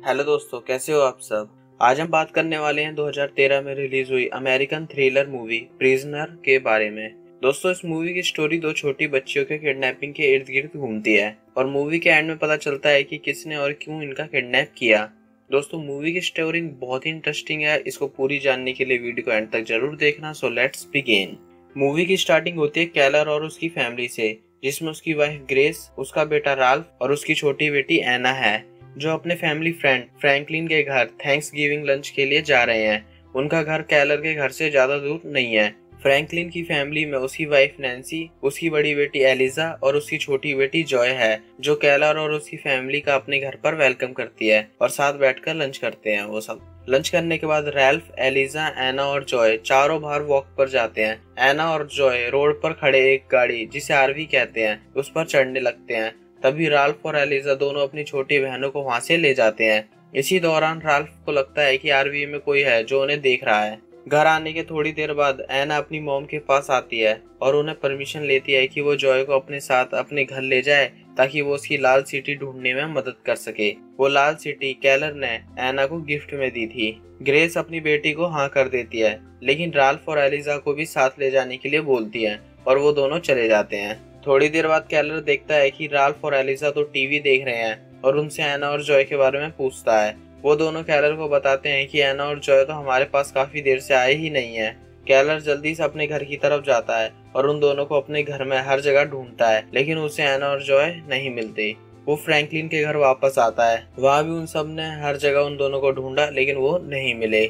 Hello दोस्तों, कैसे हो आप सब। आज हम बात करने वाले हैं 2013 में रिलीज हुई अमेरिकन थ्रिलर मूवी प्रिजनर के बारे में। दोस्तों, इस मूवी की स्टोरी दो छोटी बच्चियों के किडनैपिंग के इर्द गिर्द घूमती है और मूवी के एंड में पता चलता है कि किसने और क्यों इनका किडनैप किया। दोस्तों, मूवी की स्टोरी बहुत ही इंटरेस्टिंग है। इसको पूरी जानने के लिए वीडियो को एंड तक जरूर देखना। So let's begin. मूवी की स्टार्टिंग होती है कैलर और उसकी फैमिली से, जिसमें उसकी वाइफ ग्रेस, उसका बेटा राल्फ और उसकी छोटी बेटी एना है, जो अपने फैमिली फ्रेंड फ्रैंकलिन के घर थैंक्स गिविंग लंच के लिए जा रहे हैं। उनका घर कैलर के घर से ज्यादा दूर नहीं है। फ्रैंकलिन की फैमिली में उसकी वाइफ नैन्सी, उसकी बड़ी बेटी एलिजा और उसकी छोटी बेटी जॉय है, जो कैलर और उसकी फैमिली का अपने घर पर वेलकम करती है और साथ बैठकर लंच करते हैं। वो सब लंच करने के बाद रैल्फ, एलिजा, एना और जॉय चारों बाहर वॉक पर जाते हैं। एना और जॉय रोड पर खड़े एक गाड़ी, जिसे आरवी कहते हैं, उस पर चढ़ने लगते हैं। तभी राल्फ और एलिजा दोनों अपनी छोटी बहनों को वहां से ले जाते हैं। इसी दौरान राल्फ को लगता है कि आरवी में कोई है जो उन्हें देख रहा है। घर आने के थोड़ी देर बाद एना अपनी मॉम के पास आती है और उन्हें परमिशन लेती है कि वो जॉय को अपने साथ अपने घर ले जाए ताकि वो उसकी लाल सिटी ढूंढने में मदद कर सके। वो लाल सिटी कैलर ने एना को गिफ्ट में दी थी। ग्रेस अपनी बेटी को हाँ कर देती है, लेकिन राल्फ और एलिजा को भी साथ ले जाने के लिए बोलती है और वो दोनों चले जाते हैं। थोड़ी देर बाद कैलर देखता है कि राल्फ और एलिजा तो टीवी देख रहे हैं और उनसे एना और जॉय के बारे में पूछता है। वो दोनों कैलर को बताते हैं कि एना और जॉय तो हमारे पास काफी देर से आए ही नहीं है। कैलर जल्दी से अपने घर की तरफ जाता है और उन दोनों को अपने घर में हर जगह ढूंढता है, लेकिन उसे एना और जॉय नहीं मिलते। वो फ्रैंकलिन के घर वापस आता है। वहाँ भी उन सब ने हर जगह उन दोनों को ढूंढा, लेकिन वो नहीं मिले।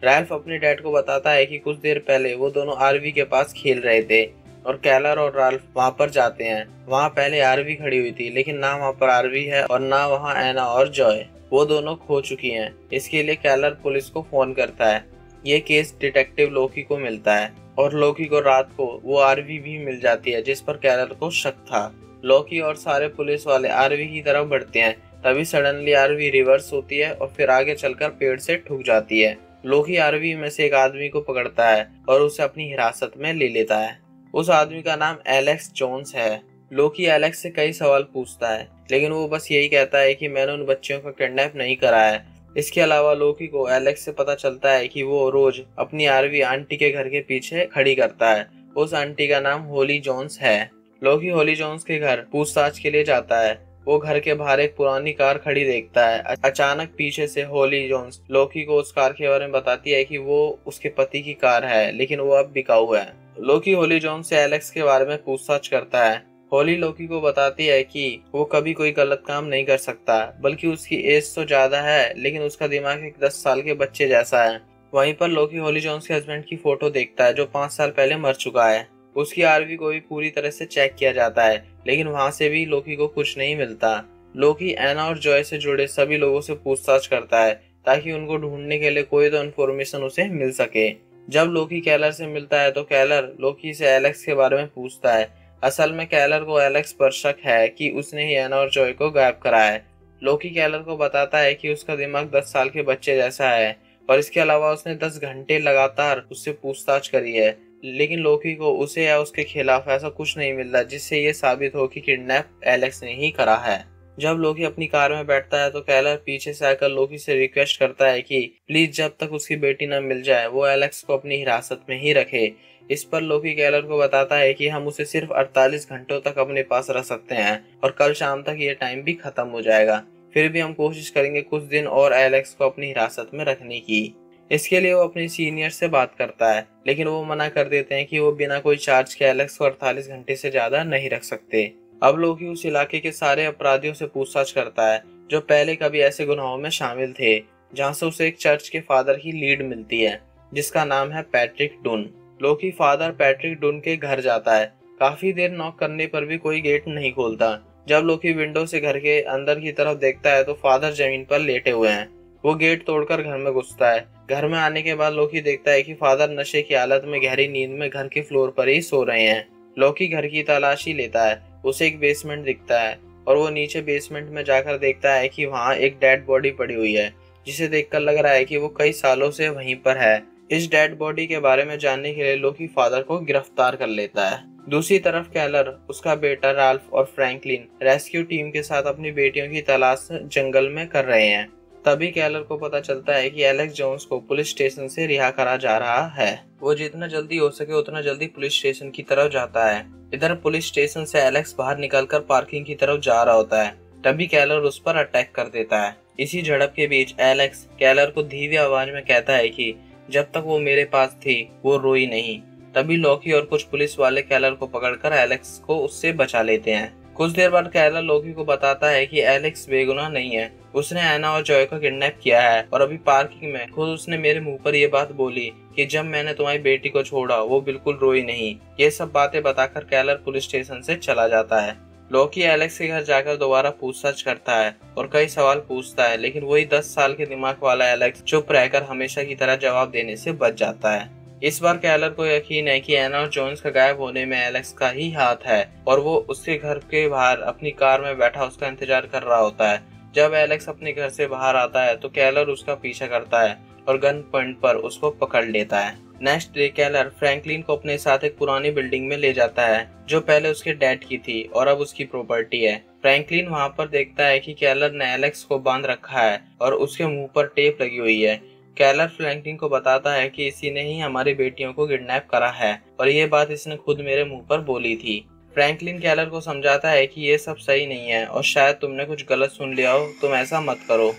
रैल्फ अपने डैड को बताता है कि कुछ देर पहले वो दोनों आरवी के पास खेल रहे थे और कैलर और राल्फ वहां पर जाते हैं। वहां पहले आरवी खड़ी हुई थी, लेकिन ना वहां पर आरवी है और ना वहां एना और जॉय। वो दोनों खो चुकी हैं। इसके लिए कैलर पुलिस को फोन करता है। ये केस डिटेक्टिव लोकी को मिलता है और लोकी को रात को वो आरवी भी मिल जाती है जिस पर कैलर को शक था। लोकी और सारे पुलिस वाले आरवी की तरफ बढ़ते हैं। तभी सडनली आरवी रिवर्स होती है और फिर आगे चलकर पेड़ से ठुक जाती है। लोकी आरवी में से एक आदमी को पकड़ता है और उसे अपनी हिरासत में ले लेता है। उस आदमी का नाम एलेक्स जोन्स है। लोकी एलेक्स से कई सवाल पूछता है, लेकिन वो बस यही कहता है कि मैंने उन बच्चियों को किडनैप नहीं करा है। इसके अलावा लोकी को एलेक्स से पता चलता है कि वो रोज अपनी आरवी आंटी के घर के पीछे खड़ी करता है। उस आंटी का नाम होली जोन्स है। लोकी होली जोन्स के घर पूछताछ के लिए जाता है। वो घर के बाहर एक पुरानी कार खड़ी देखता है। अचानक पीछे से होली जोन्स लोकी को उस कार के बारे में बताती है कि वो उसके पति की कार है, लेकिन वो अब बिकाऊ है। लोकी होली जोन्स से एलेक्स के बारे में पूछताछ करता है। होली लोकी को बताती है कि वो कभी कोई गलत काम नहीं कर सकता, बल्कि उसकी एज तो ज्यादा है, लेकिन उसका दिमाग एक 10 साल के बच्चे जैसा है। वहीं पर लोकी होली जोन्स के हस्बैंड की फोटो देखता है जो 5 साल पहले मर चुका है। उसकी आरवी को भी पूरी तरह से चेक किया जाता है, लेकिन वहां से भी लोकी को कुछ नहीं मिलता। लोकी एना और जॉय से जुड़े सभी लोगों से पूछताछ करता है ताकि उनको ढूंढने के लिए कोई तो इन्फॉर्मेशन उसे मिल सके। जब लोकी कैलर से मिलता है तो कैलर लोकी से एलेक्स के बारे में पूछता है। असल में कैलर को एलेक्स पर शक है कि उसने ही एना और जॉय को गायब करा है। लोकी कैलर को बताता है कि उसका दिमाग 10 साल के बच्चे जैसा है और इसके अलावा उसने 10 घंटे लगातार उससे पूछताछ करी है, लेकिन लोकी को उसे या उसके खिलाफ ऐसा कुछ नहीं मिल रहा जिससे ये साबित हो कि किडनैप एलेक्स ने ही करा है। जब लोकी अपनी कार में बैठता है तो कैलर पीछे से आकर लोकी से रिक्वेस्ट करता है कि प्लीज जब तक उसकी बेटी न मिल जाए वो एलेक्स को अपनी हिरासत में ही रखे। इस पर लोकी कैलर को बताता है कि हम उसे सिर्फ 48 घंटों तक अपने पास रख सकते हैं और कल शाम तक ये टाइम भी खत्म हो जाएगा। फिर भी हम कोशिश करेंगे कुछ दिन और एलेक्स को अपनी हिरासत में रखने की। इसके लिए वो अपने सीनियर से बात करता है, लेकिन वो मना कर देते हैं कि वो बिना कोई चार्ज के एलेक्स को 48 घंटे से ज्यादा नहीं रख सकते। अब लोकी उस इलाके के सारे अपराधियों से पूछताछ करता है जो पहले कभी ऐसे गुनाहों में शामिल थे, जहाँ से उसे एक चर्च के फादर की लीड मिलती है जिसका नाम है पैट्रिक डुन। लोकी फादर पैट्रिक डुन के घर जाता है। काफी देर नॉक करने पर भी कोई गेट नहीं खोलता। जब लोकी विंडो से घर के अंदर की तरफ देखता है तो फादर जमीन पर लेटे हुए हैं। वो गेट तोड़कर घर में घुसता है। घर में आने के बाद लोकी देखता है कि फादर नशे की हालत में गहरी नींद में घर के फ्लोर पर ही सो रहे हैं। लोकी घर की तलाशी लेता है। उसे एक बेसमेंट दिखता है और वो नीचे बेसमेंट में जाकर देखता है कि वहाँ एक डेड बॉडी पड़ी हुई है, जिसे देखकर लग रहा है कि वो कई सालों से वहीं पर है। इस डेड बॉडी के बारे में जानने के लिए लोकी फादर को गिरफ्तार कर लेता है। दूसरी तरफ कैलर, उसका बेटा राल्फ और फ्रैंकलिन रेस्क्यू टीम के साथ अपनी बेटियों की तलाश जंगल में कर रहे हैं। तभी कैलर को पता चलता है कि एलेक्स जोन्स को पुलिस स्टेशन से रिहा करा जा रहा है। वो जितना जल्दी हो सके उतना जल्दी पुलिस स्टेशन की तरफ जाता है। इधर पुलिस स्टेशन से एलेक्स बाहर निकलकर पार्किंग की तरफ जा रहा होता है। तभी कैलर उस पर अटैक कर देता है। इसी झड़प के बीच एलेक्स कैलर को धीमी आवाज में कहता है कि जब तक वो मेरे पास थी वो रोई नहीं। तभी लॉकी और कुछ पुलिस वाले कैलर को पकड़कर एलेक्स को उससे बचा लेते हैं। कुछ देर बाद कैलर लॉकी को बताता है कि एलेक्स बेगुनाह नहीं है, उसने एना और जॉय को किडनैप किया है और अभी पार्किंग में खुद उसने मेरे मुंह पर ये बात बोली कि जब मैंने तुम्हारी बेटी को छोड़ा वो बिल्कुल रोई नहीं। ये सब बातें बताकर कैलर पुलिस स्टेशन से चला जाता है। लॉकी एलेक्स के घर जाकर दोबारा पूछताछ करता है और कई सवाल पूछता है, लेकिन वही 10 साल के दिमाग वाला एलेक्स चुप रहकर हमेशा की तरह जवाब देने से बच जाता है। इस बार कैलर को यकीन है कि एना और जोन्स का गायब होने में एलेक्स का ही हाथ है और वो उसके घर के बाहर अपनी कार में बैठा उसका इंतजार कर रहा होता है। जब एलेक्स अपने घर से बाहर आता है तो कैलर उसका पीछा करता है और गन पॉइंट पर उसको पकड़ लेता है। नेक्स्ट डे कैलर फ्रैंकलिन को अपने साथ एक पुरानी बिल्डिंग में ले जाता है जो पहले उसके डैड की थी और अब उसकी प्रॉपर्टी है। फ्रैंकलिन वहां पर देखता है कि कैलर ने एलेक्स को बांध रखा है और उसके मुंह पर टेप लगी हुई है। कैलर फ्रैंकलिन को बताता है कि इसी ने ही हमारी बेटियों को किडनैप करा है और ये बात इसने खुद मेरे मुंह पर बोली थी। फ्रैंकलिन कैलर को समझाता है कि ये सब सही नहीं है और शायद तुमने कुछ गलत सुन लिया हो, तुम ऐसा मत करो।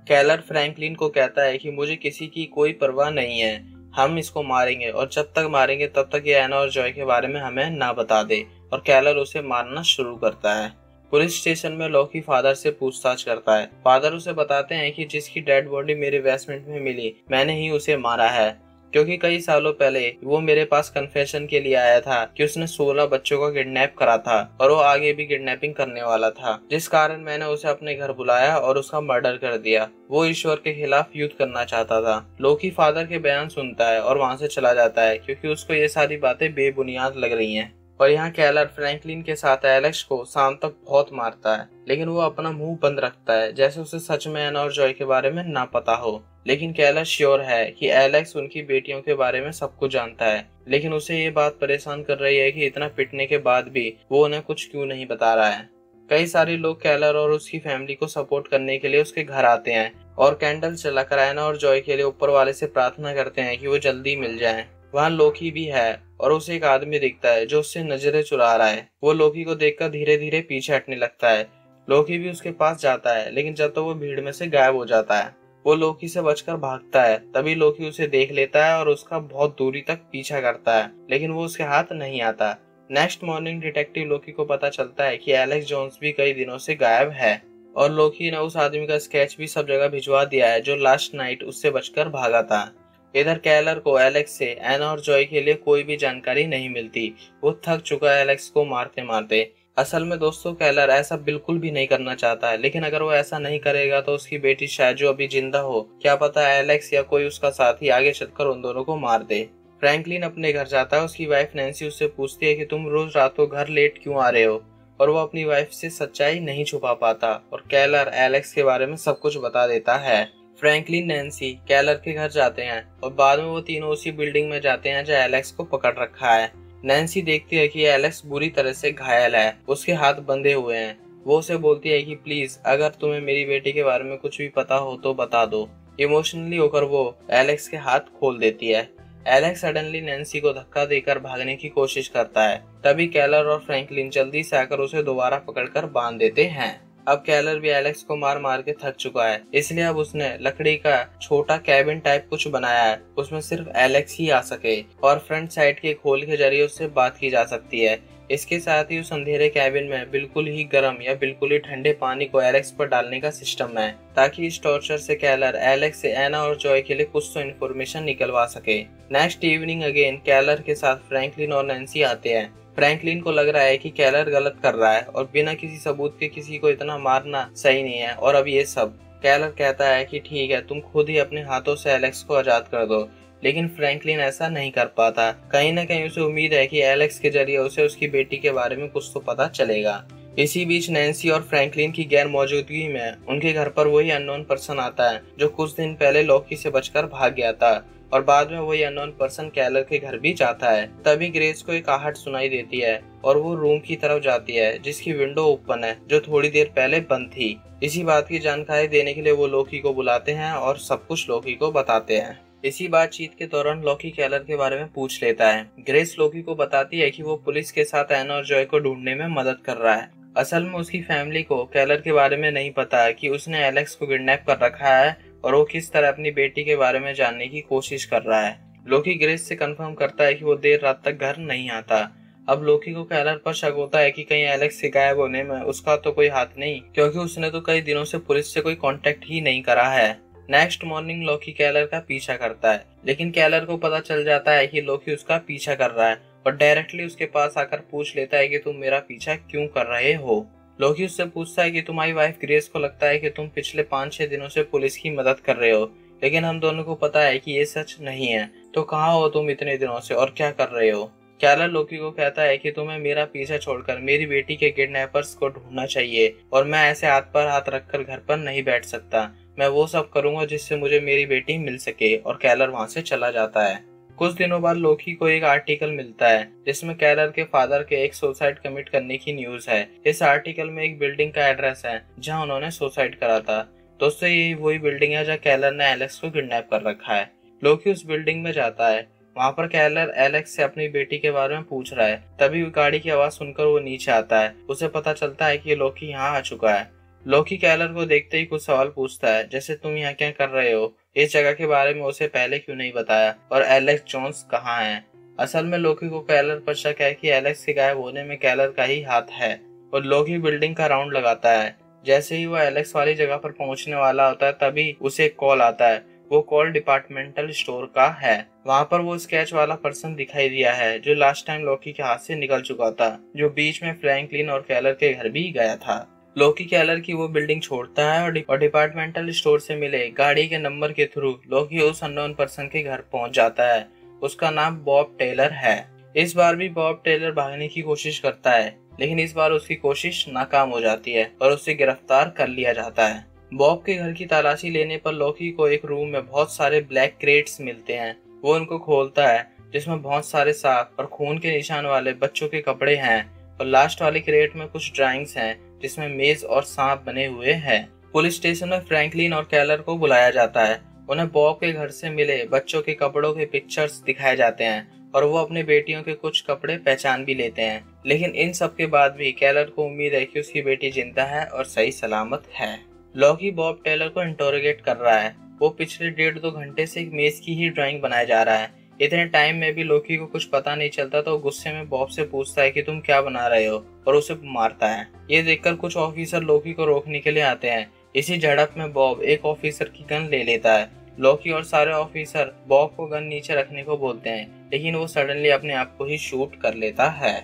कैलर फ्रैंकलिन को कहता है कि मुझे किसी की कोई परवाह नहीं है, हम इसको मारेंगे और जब तक मारेंगे तब तक ये एना और जॉय के बारे में हमें ना बता दे, और कैलर उसे मारना शुरू करता है। पुलिस स्टेशन में लॉकी फादर से पूछताछ करता है। फादर उसे बताते हैं कि जिसकी डेड बॉडी मेरे बेसमेंट में मिली मैंने ही उसे मारा है, क्योंकि कई सालों पहले वो मेरे पास कन्फेशन के लिए आया था कि उसने 16 बच्चों को किडनैप करा था और वो आगे भी किडनैपिंग करने वाला था, जिस कारण मैंने उसे अपने घर बुलाया और उसका मर्डर कर दिया। वो ईश्वर के खिलाफ युद्ध करना चाहता था। लॉकी फादर के बयान सुनता है और वहाँ से चला जाता है क्योंकि उसको ये सारी बातें बेबुनियाद लग रही हैं। और यहाँ कैलर फ्रैंकलिन के साथ एलेक्स को शाम तक बहुत मारता है, लेकिन वो अपना मुंह बंद रखता है जैसे उसे सच में एना और जॉय के बारे में ना पता हो। लेकिन कैलर श्योर है कि एलेक्स उनकी बेटियों के बारे में सब कुछ जानता है, लेकिन उसे ये बात परेशान कर रही है कि इतना पिटने के बाद भी वो उन्हें कुछ क्यों नहीं बता रहा है। कई सारे लोग कैलर और उसकी फैमिली को सपोर्ट करने के लिए उसके घर आते हैं और कैंडल जलाकर एना और जॉय के लिए ऊपर वाले से प्रार्थना करते हैं कि वो जल्दी मिल जाएं। वहाँ लोकी भी है और उसे एक आदमी दिखता है जो उससे नजरें चुरा रहा है। वो लोकी को देखकर धीरे धीरे पीछे हटने लगता है। लोकी भी उसके पास जाता है, लेकिन जब तो वो भीड़ में से गायब हो जाता है। वो लोकी से बचकर भागता है। तभी लोकी उसे देख लेता है और उसका बहुत दूरी तक पीछा करता है, लेकिन वो उसके हाथ नहीं आता। नेक्स्ट मॉर्निंग डिटेक्टिव लोकी को पता चलता है कि एलेक्स जोन्स भी कई दिनों से गायब है और लोकी ने उस आदमी का स्केच भी सब जगह भिजवा दिया है जो लास्ट नाइट उससे बचकर भागा था। इधर कैलर को एलेक्स से एना और जॉय के लिए कोई भी जानकारी नहीं मिलती। वो थक चुका है एलेक्स को मारते मारते। असल में दोस्तों कैलर ऐसा बिल्कुल भी नहीं करना चाहता है, लेकिन अगर वो ऐसा नहीं करेगा तो उसकी बेटी शायद जो अभी जिंदा हो, क्या पता एलेक्स या कोई उसका साथी आगे चलकर उन दोनों को मार दे। फ्रैंकलिन अपने घर जाता है। उसकी वाइफ नैन्सी उससे पूछती है कि तुम रोज रात को घर लेट क्यों आ रहे हो, और वो अपनी वाइफ से सच्चाई नहीं छुपा पाता और कैलर एलेक्स के बारे में सब कुछ बता देता है। फ्रैंकलिन नैन्सी कैलर के घर जाते हैं और बाद में वो तीनों उसी बिल्डिंग में जाते हैं जहाँ एलेक्स को पकड़ रखा है। नैन्सी देखती है कि एलेक्स बुरी तरह से घायल है, उसके हाथ बंधे हुए हैं। वो उसे बोलती है कि प्लीज अगर तुम्हें मेरी बेटी के बारे में कुछ भी पता हो तो बता दो। इमोशनली होकर वो एलेक्स के हाथ खोल देती है। एलेक्स सडनली नैन्सी को धक्का देकर भागने की कोशिश करता है। तभी कैलर और फ्रैंकलिन जल्दी से आकर उसे दोबारा पकड़कर बांध देते हैं। अब कैलर भी एलेक्स को मार मार के थक चुका है, इसलिए अब उसने लकड़ी का छोटा कैबिन टाइप कुछ बनाया है, उसमें सिर्फ एलेक्स ही आ सके और फ्रंट साइड के खोल के जरिए उससे बात की जा सकती है। इसके साथ ही उस अंधेरे कैबिन में बिल्कुल ही गर्म या बिल्कुल ही ठंडे पानी को एलेक्स पर डालने का सिस्टम है, ताकि इस टॉर्चर से कैलर एलेक्स से एना और जॉय के लिए कुछ तो इन्फॉर्मेशन निकलवा सके। नेक्स्ट इवनिंग अगेन कैलर के साथ फ्रैंकलिन और नैन्सी आते हैं। फ्रैंकलिन को लग रहा है कि कैलर गलत कर रहा है और बिना किसी सबूत के किसी को इतना मारना सही नहीं है, और अब ये सब। कैलर कहता है कि ठीक है, तुम खुद ही अपने हाथों से एलेक्स को आजाद कर दो, लेकिन फ्रैंकलिन ऐसा नहीं कर पाता। कहीं न कहीं उसे उम्मीद है कि एलेक्स के जरिए उसे उसकी बेटी के बारे में कुछ तो पता चलेगा। इसी बीच नैन्सी और फ्रैंकलिन की गैर मौजूदगी में उनके घर पर वही अननोन पर्सन आता है जो कुछ दिन पहले लॉकी से बचकर भाग गया था, और बाद में वही अननोन पर्सन कैलर के घर भी जाता है। तभी ग्रेस को एक आहट सुनाई देती है और वो रूम की तरफ जाती है जिसकी विंडो ओपन है, जो थोड़ी देर पहले बंद थी। इसी बात की जानकारी देने के लिए वो लोकी को बुलाते हैं और सब कुछ लोकी को बताते हैं। इसी बातचीत के दौरान लोकी कैलर के बारे में पूछ लेता है। ग्रेस लोकी को बताती है कि वो पुलिस के साथ एना और जॉय को ढूंढने में मदद कर रहा है। असल में उसकी फैमिली को कैलर के बारे में नहीं पता है कि उसने एलेक्स को किडनैप कर रखा है और वो किस तरह अपनी बेटी के बारे में जानने की कोशिश कर रहा है। लोकी ग्रेस से कंफर्म करता है कि वो देर रात तक घर नहीं आता। अब लोकी को कैलर पर शक होता है कि कहीं एलेक्स के गायब होने में उसका तो कोई हाथ नहीं, क्योंकि उसने तो कई दिनों से पुलिस से कोई कांटेक्ट ही नहीं करा है। नेक्स्ट मॉर्निंग लोकी कैलर का पीछा करता है, लेकिन कैलर को पता चल जाता है कि लोकी उसका पीछा कर रहा है और डायरेक्टली उसके पास आकर पूछ लेता है कि तुम मेरा पीछा क्यों कर रहे हो। लोकी उससे पूछता है कि तुम्हारी वाइफ ग्रेस को लगता है कि तुम पिछले 5-6 दिनों से पुलिस की मदद कर रहे हो, लेकिन हम दोनों को पता है कि ये सच नहीं है। तो कहाँ हो तुम इतने दिनों से और क्या कर रहे हो? कैलर लोकी को कहता है कि तुम्हें मेरा पीछा छोड़कर मेरी बेटी के किडनैपर्स को ढूंढना चाहिए और मैं ऐसे हाथ पर हाथ रखकर घर पर नहीं बैठ सकता। मैं वो सब करूंगा जिससे मुझे मेरी बेटी मिल सके। और कैलर वहां से चला जाता है। कुछ दिनों बाद लोकी को एक आर्टिकल मिलता है जिसमें कैलर के फादर के एक सुसाइड कमिट करने की न्यूज है। इस आर्टिकल में एक बिल्डिंग का एड्रेस है जहां उन्होंने सुसाइड करा था। दोस्तों ये वही बिल्डिंग है जहाँ कैलर ने एलेक्स को किडनैप कर रखा है। लोकी उस बिल्डिंग में जाता है। वहां पर कैलर एलेक्स से अपनी बेटी के बारे में पूछ रहा है। तभी गाड़ी की आवाज सुनकर वो नीचे आता है। उसे पता चलता है कि लोकी यहाँ आ चुका है। लोकी कैलर को देखते ही कुछ सवाल पूछता है, जैसे तुम यहाँ क्या कर रहे हो, इस जगह के बारे में उसे पहले क्यों नहीं बताया, और एलेक्स जोन्स कहाँ है। असल में लोकी को कैलर पर शक है कि एलेक्स के गायब होने में कैलर का ही हाथ है और लोकी बिल्डिंग का राउंड लगाता है। जैसे ही वो एलेक्स वाली जगह पर पहुंचने वाला होता है तभी उसे एक कॉल आता है। वो कॉल डिपार्टमेंटल स्टोर का है। वहाँ पर वो स्केच वाला पर्सन दिखाई दिया है जो लास्ट टाइम लोकी के हाथ से निकल चुका था, जो बीच में फ्रैंकलिन और कैलर के घर भी गया था। लोकी कैलर की वो बिल्डिंग छोड़ता है और डिपार्टमेंटल स्टोर से मिले गाड़ी के नंबर के थ्रू लोकी उस अननोन पर्सन के घर पहुंच जाता है। उसका नाम बॉब टेलर है। इस बार भी बॉब टेलर भागने की कोशिश करता है, लेकिन इस बार उसकी कोशिश नाकाम हो जाती है और उसे गिरफ्तार कर लिया जाता है। बॉब के घर की तलाशी लेने पर लोकी को एक रूम में बहुत सारे ब्लैक क्रेट्स मिलते हैं। वो उनको खोलता है जिसमें बहुत सारे सांप और खून के निशान वाले बच्चों के कपड़े हैं और लास्ट वाले क्रेट में कुछ ड्राइंग्स हैं जिसमें मेज और सांप बने हुए हैं। पुलिस स्टेशन में फ्रैंकलिन और कैलर को बुलाया जाता है। उन्हें बॉब के घर से मिले बच्चों के कपड़ों के पिक्चर्स दिखाए जाते हैं और वो अपनी बेटियों के कुछ कपड़े पहचान भी लेते हैं। लेकिन इन सब के बाद भी कैलर को उम्मीद है कि उसकी बेटी जिंदा है और सही सलामत है। लोकी बॉब टेलर को इंटरोगेट कर रहा है। वो पिछले 1.5-2 घंटे से एक मेज की ही ड्राइंग बनाया जा रहा है। इतने टाइम में भी लोकी को कुछ पता नहीं चलता तो गुस्से में बॉब से पूछता है कि तुम क्या बना रहे हो, और उसे मारता है। ये देखकर कुछ ऑफिसर लोकी को रोकने के लिए आते हैं। इसी झड़प में बॉब एक ऑफिसर की गन ले लेता है। लोकी और सारे ऑफिसर बॉब को गन नीचे रखने को बोलते हैं, लेकिन वो सडनली अपने आप को ही शूट कर लेता है।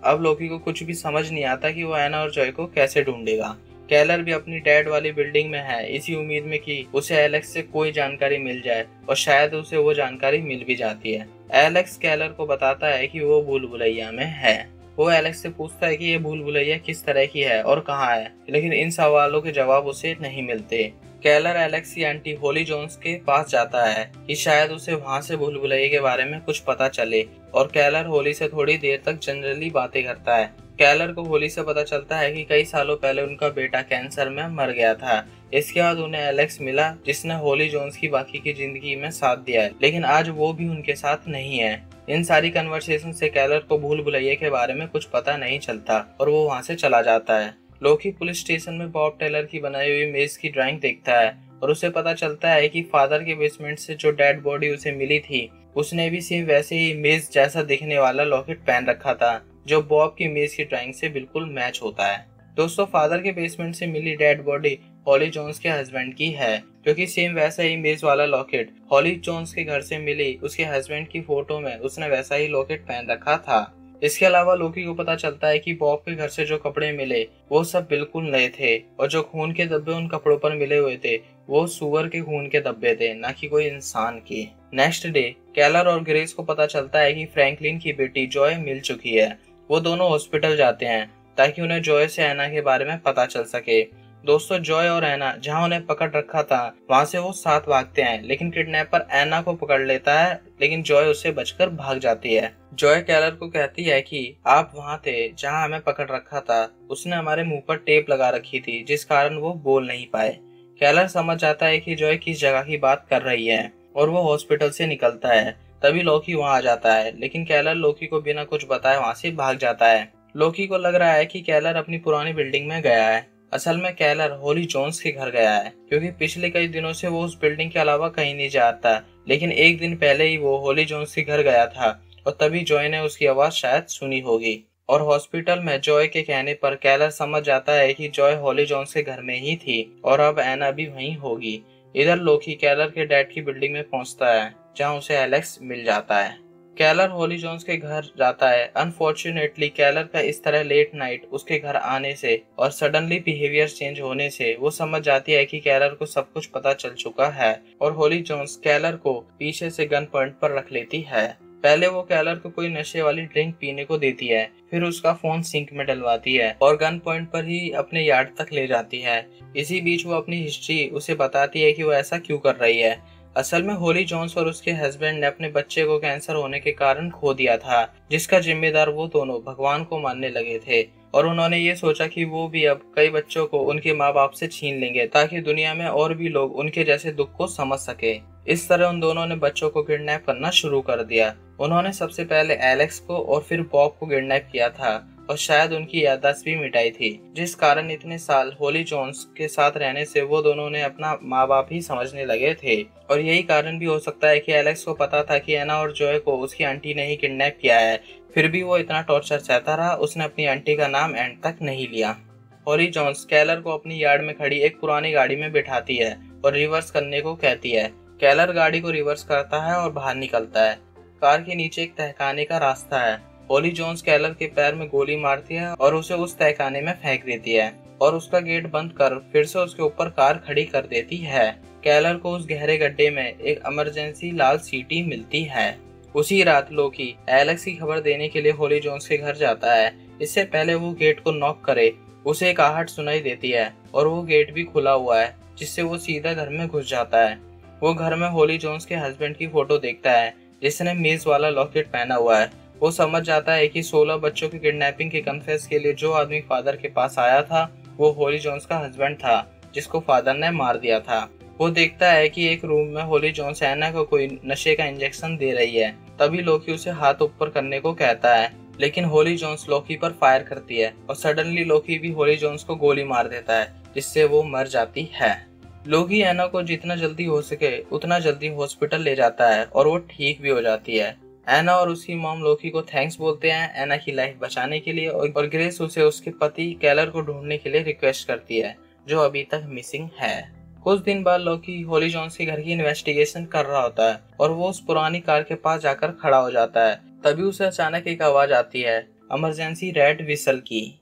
अब लोकी को कुछ भी समझ नहीं आता कि वो एना और जॉय को कैसे ढूंढेगा। कैलर भी अपनी डैड वाली बिल्डिंग में है, इसी उम्मीद में कि उसे एलेक्स से कोई जानकारी मिल जाए, और शायद उसे वो जानकारी मिल भी जाती है। एलेक्स कैलर को बताता है कि वो भूल भुलैया में है। वो एलेक्स से पूछता है कि ये भूल भुलैया किस तरह की है और कहाँ है, लेकिन इन सवालों के जवाब उसे नहीं मिलते। कैलर एलेक्स की आंटी होली जोन्स के पास जाता है कि शायद उसे वहाँ से भूल भुलैया के बारे में कुछ पता चले, और कैलर होली से थोड़ी देर तक जनरली बातें करता है। कैलर को होली से पता चलता है कि कई सालों पहले उनका बेटा कैंसर में मर गया था। इसके बाद उन्हें एलेक्स मिला जिसने होली जोन्स की बाकी की जिंदगी में साथ दिया है, लेकिन आज वो भी उनके साथ नहीं है। इन सारी कन्वर्सेशन से कैलर को भूल भुलैया के बारे में कुछ पता नहीं चलता और वो वहाँ से चला जाता है। लोकी पुलिस स्टेशन में बॉब टेलर की बनाई हुई मेज की ड्राइंग देखता है और उसे पता चलता है कि फादर के बेसमेंट से जो डेड बॉडी उसे मिली थी उसने भी सेम वैसे ही मेज जैसा दिखने वाला लॉकेट पहन रखा था, जो बॉब की मेज की ड्राइंग से बिल्कुल मैच होता है। दोस्तों, फादर के बेसमेंट से मिली डेड बॉडी हॉली जोन्स के हस्बैंड की है, क्योंकि सेम वैसा ही मेज वाला लॉकेट हॉली जोन्स के घर से मिली उसके हस्बैंड की फोटो में उसने वैसा ही लॉकेट पहन रखा था। इसके अलावा लोकी को पता चलता है कि बॉब के घर से जो कपड़े मिले वो सब बिल्कुल नए थे, और जो खून के धब्बे उन कपड़ों पर मिले हुए थे वो सुअर के खून के धब्बे थे, न कि कोई इंसान के। नेक्स्ट डे कैलर और ग्रेस को पता चलता है कि फ्रैंकलिन की बेटी जॉय मिल चुकी है। वो दोनों हॉस्पिटल जाते हैं ताकि उन्हें जॉय से एना के बारे में पता चल सके। दोस्तों जॉय और एना जहां उन्हें पकड़ रखा था वहां से वो साथ भागते हैं, लेकिन किडनैपर एना को पकड़ लेता है, लेकिन जॉय उससे बचकर भाग जाती है। जॉय कैलर को कहती है कि आप वहां थे जहां हमें पकड़ रखा था, उसने हमारे मुंह पर टेप लगा रखी थी जिस कारण वो बोल नहीं पाए। कैलर समझ जाता है कि जॉय किस जगह की बात कर रही है और वो हॉस्पिटल से निकलता है। तभी लोकी वहां आ जाता है, लेकिन कैलर लोकी को बिना कुछ बताए वहां से भाग जाता है। लोकी को लग रहा है कि कैलर अपनी पुरानी बिल्डिंग में गया है। असल में कैलर होली जोन्स के घर गया है, क्योंकि पिछले कई दिनों से वो उस बिल्डिंग के अलावा कहीं नहीं जाता, लेकिन एक दिन पहले ही वो होली जोन्स के घर गया था और तभी जॉय ने उसकी आवाज शायद सुनी होगी। और हॉस्पिटल में जॉय के कहने पर कैलर समझ जाता है कि जॉय होली जोन्स के घर में ही थी और अब एना भी वहीं होगी। इधर लोकी कैलर के डैड की बिल्डिंग में पहुंचता है, जहां उसे एलेक्स मिल जाता है। कैलर होली जोन्स के घर जाता है। अनफॉर्चुनेटली कैलर का इस तरह लेट नाइट उसके घर आने से और सडनली बिहेवियर चेंज होने से वो समझ जाती है कि कैलर को सब कुछ पता चल चुका है और होली जोन्स कैलर को पीछे से गन पॉइंट पर रख लेती है। पहले वो कैलर को कोई नशे वाली ड्रिंक पीने को देती है, फिर उसका फोन सिंक में डलवाती है और गन पॉइंट पर ही अपने यार्ड तक ले जाती है। इसी बीच वो अपनी हिस्ट्री उसे बताती है कि वो ऐसा क्यों कर रही है। असल में होली जोन्स और उसके हस्बैंड ने अपने बच्चे को कैंसर होने के कारण खो दिया था, जिसका जिम्मेदार वो दोनों भगवान को मानने लगे थे और उन्होंने ये सोचा कि वो भी अब कई बच्चों को उनके माँ बाप से छीन लेंगे ताकि दुनिया में और भी लोग उनके जैसे दुख को समझ सके। इस तरह उन दोनों ने बच्चों को किडनैप करना शुरू कर दिया। उन्होंने सबसे पहले एलेक्स को और फिर बॉब को किडनैप किया था और शायद उनकी याददाश्त भी मिटाई थी, जिस कारण इतने साल होली जोन्स के साथ रहने से वो दोनों ने अपना माँ बाप ही समझने लगे थे। और यही कारण भी हो सकता है कि एलेक्स को पता था कि एना और जॉय को उसकी आंटी ने ही किडनैप किया है, फिर भी वो इतना टॉर्चर सहता रहा, उसने अपनी आंटी का नाम एंड तक नहीं लिया। होली जोन्स कैलर को अपनी यार्ड में खड़ी एक पुरानी गाड़ी में बिठाती है और रिवर्स करने को कहती है। कैलर गाड़ी को रिवर्स करता है और बाहर निकलता है। कार के नीचे एक तहखाने का रास्ता है। होली जोन्स कैलर के पैर में गोली मारती है और उसे उस तहखाने में फेंक देती है और उसका गेट बंद कर फिर से उसके ऊपर कार खड़ी कर देती है। कैलर को उस गहरे गड्ढे में एक इमरजेंसी लाल सीटी मिलती है। उसी रात लोकी एलेक्स की खबर देने के लिए होली जोन्स के घर जाता है। इससे पहले वो गेट को नॉक करे, उसे एक आहट सुनाई देती है और वो गेट भी खुला हुआ है, जिससे वो सीधा घर में घुस जाता है। वो घर में होली जोन्स के हस्बैंड की फोटो देखता है, जिसने मेज वाला लॉकेट पहना हुआ है। वो समझ जाता है कि 16 बच्चों की किडनैपिंग के कन्फेस के लिए जो आदमी फादर के पास आया था वो होली जोन्स का हस्बैंड था, जिसको फादर ने मार दिया था। वो देखता है कि एक रूम में होली जोन्स एना को कोई नशे का इंजेक्शन दे रही है। तभी लोकी उसे हाथ ऊपर करने को कहता है, लेकिन होली जोन्स लोकी पर फायर करती है और सडनली लोकी भी होली जोन्स को गोली मार देता है, जिससे वो मर जाती है। लोकी एना को जितना जल्दी हो सके उतना जल्दी हॉस्पिटल ले जाता है और वो ठीक भी हो जाती है। एना और उसकी मॉम लोकी को थैंक्स बोलते हैं एना की लाइफ बचाने के लिए और ग्रेस उसे उसके पति कैलर को ढूंढने के लिए रिक्वेस्ट करती है, जो अभी तक मिसिंग है। कुछ दिन बाद लोकी होली जोन्स के घर की इन्वेस्टिगेशन कर रहा होता है और वो उस पुरानी कार के पास जाकर खड़ा हो जाता है। तभी उसे अचानक एक आवाज आती है, इमरजेंसी रेड विसल की।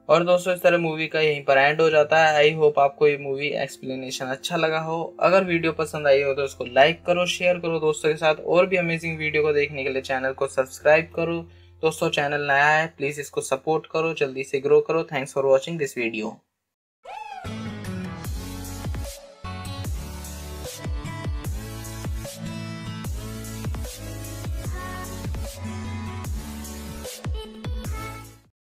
और दोस्तों इस तरह मूवी का यहीं पर एंड हो जाता है। आई होप आपको ये मूवी एक्सप्लेनेशन अच्छा लगा हो। अगर वीडियो पसंद आई हो तो इसको लाइक करो, शेयर करो दोस्तों के साथ, और भी अमेजिंग वीडियो को देखने के लिए चैनल को सब्सक्राइब करो। दोस्तों चैनल नया है, प्लीज इसको सपोर्ट करो, जल्दी से ग्रो करो। Thanks for watching this video.